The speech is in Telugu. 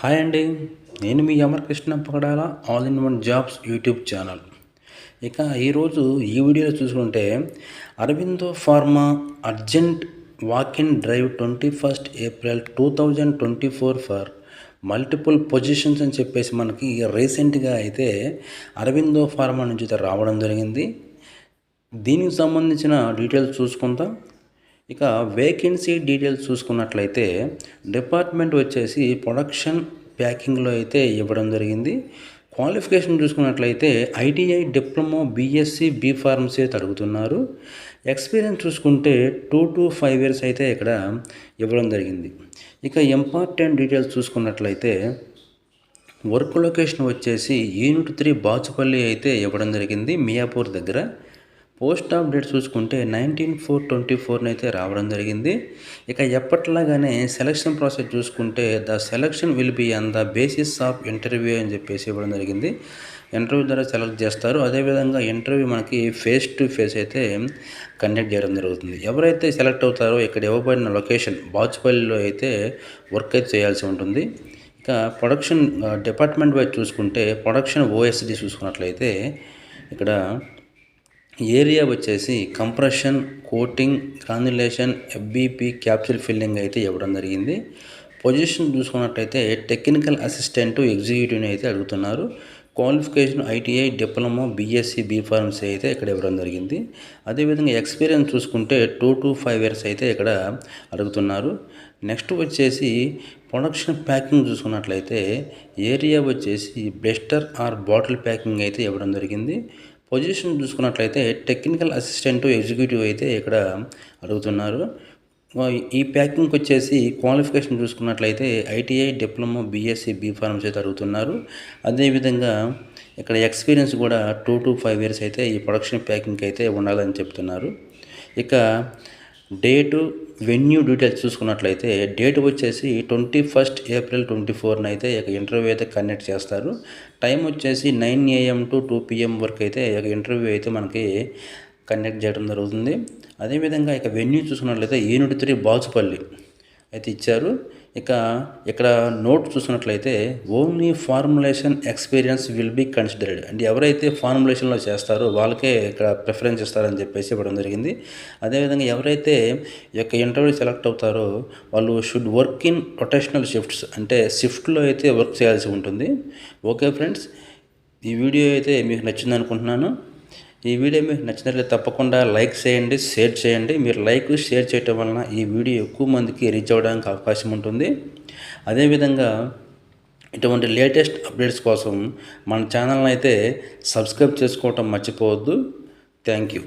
హాయ్ అండి. నేను మీ Amarakrishna Pagadala all in one jobs YouTube channel. ఇక ఈరోజు ఈ వీడియోలో చూసుకుంటే Aurobindo pharma urgent walk in drive 21st April 2024 for multiple positions అని చెప్పేసి మనకి రీసెంట్గా అయితే అరవిందో ఫార్మా నుంచి అయితే రావడం జరిగింది. దీనికి సంబంధించిన డీటెయిల్స్ చూసుకుందాం. ఇక వేకెన్సీ డీటెయిల్స్ చూసుకున్నట్లయితే డిపార్ట్మెంట్ వచ్చేసి ప్రొడక్షన్ ప్యాకింగ్లో అయితే ఇవ్వడం జరిగింది. క్వాలిఫికేషన్ చూసుకున్నట్లయితే ITI diploma BSc B pharmacy అయితే అడుగుతున్నారు. ఎక్స్పీరియన్స్ చూసుకుంటే 2 to 5 years అయితే ఇక్కడ ఇవ్వడం జరిగింది. ఇక ఇంపార్టెంట్ డీటెయిల్స్ చూసుకున్నట్లయితే వర్క్ లొకేషన్ వచ్చేసి యూనిట్ 3 బాచుపల్లి అయితే ఇవ్వడం జరిగింది, మియాపూర్ దగ్గర. పోస్ట్ ఆఫ్ డేట్ చూసుకుంటే 19/4/24 అయితే రావడం జరిగింది. ఇక ఎప్పట్లాగానే సెలక్షన్ ప్రాసెస్ చూసుకుంటే the selection will be on the basis of interview అని చెప్పేసి ఇవ్వడం జరిగింది. ఇంటర్వ్యూ ద్వారా సెలెక్ట్ చేస్తారు. అదేవిధంగా ఇంటర్వ్యూ మనకి ఫేస్ టు ఫేస్ అయితే కండక్ట్ చేయడం జరుగుతుంది. ఎవరైతే సెలెక్ట్ అవుతారో ఇక్కడ ఇవ్వబడిన లొకేషన్ బాచుపల్లిలో అయితే వర్క్ అయితే చేయాల్సి ఉంటుంది. ఇక ప్రొడక్షన్ డిపార్ట్మెంట్ వైజ్ చూసుకుంటే ప్రొడక్షన్ ఓఎస్డి చూసుకున్నట్లయితే ఇక్కడ ఏరియా వచ్చేసి compression, coating, granulation, FBP, capsule filling అయితే ఇవ్వడం జరిగింది. పొజిషన్ చూసుకున్నట్టయితే టెక్నికల్ అసిస్టెంట్ ఎగ్జిక్యూటివ్ని అయితే అడుగుతున్నారు. Qualification ITI diploma BSc B pharmacy అయితే ఇక్కడ ఇవ్వడం జరిగింది. అదేవిధంగా ఎక్స్పీరియన్స్ చూసుకుంటే 2 to 5 years అయితే ఇక్కడ అడుగుతున్నారు. నెక్స్ట్ వచ్చేసి ప్రొడక్షన్ ప్యాకింగ్ చూసుకున్నట్లయితే ఏరియా వచ్చేసి బ్లెస్టర్ ఆర్ బాటిల్ ప్యాకింగ్ అయితే ఇవ్వడం జరిగింది. పొజిషన్ చూసుకున్నట్లయితే టెక్నికల్ అసిస్టెంట్ ఎగ్జిక్యూటివ్ అయితే ఇక్కడ అడుగుతున్నారు. ఈ ప్యాకింగ్కి వచ్చేసి క్వాలిఫికేషన్ చూసుకున్నట్లయితే ITI diploma BSc B pharmacy అయితే అడుగుతున్నారు. అదేవిధంగా ఇక్కడ ఎక్స్పీరియన్స్ కూడా 2 to 5 years అయితే ఈ ప్రొడక్షన్ ప్యాకింగ్కి అయితే ఉండాలని చెప్తున్నారు. ఇక డేటు, వెన్యూ డీటెయిల్స్ చూసుకున్నట్లయితే డేట్ వచ్చేసి 21st April 2024 అయితే ఇంటర్వ్యూ అయితే కండక్ట్ చేస్తారు. టైం వచ్చేసి 9 AM to 2 PM వరకు అయితే ఇంటర్వ్యూ అయితే మనకి కండక్ట్ చేయడం జరుగుతుంది. అదేవిధంగా ఇక వెన్యూ చూసుకున్నట్లయితే యూనిట్ 3 బాచుపల్లి అయితే ఇచ్చారు. ఇక ఇక్కడ నోట్ చూసుకున్నట్లయితే only formulation experience will be considered, అంటే ఎవరైతే ఫార్ములేషన్లో చేస్తారో వాళ్ళకే ఇక్కడ ప్రిఫరెన్స్ ఇస్తారని చెప్పేసి ఇవ్వడం జరిగింది. అదేవిధంగా ఎవరైతే ఈ యొక్క ఇంటర్వ్యూ సెలెక్ట్ అవుతారో వాళ్ళు should work in rotational shifts, అంటే షిఫ్ట్లో అయితే వర్క్ చేయాల్సి ఉంటుంది. ఓకే ఫ్రెండ్స్, ఈ వీడియో అయితే మీకు నచ్చింది అనుకుంటున్నాను. ఈ వీడియో మీకు నచ్చినట్లయితే తప్పకుండా లైక్ చేయండి, షేర్ చేయండి. మీరు లైక్, షేర్ చేయటం వలన ఈ వీడియో ఎక్కువ మందికి రీచ్ అవ్వడానికి అవకాశం ఉంటుంది. అదేవిధంగా ఇటువంటి లేటెస్ట్ అప్డేట్స్ కోసం మన ఛానల్ని అయితే సబ్స్క్రైబ్ చేసుకోవటం మర్చిపోవద్దు. Thank you.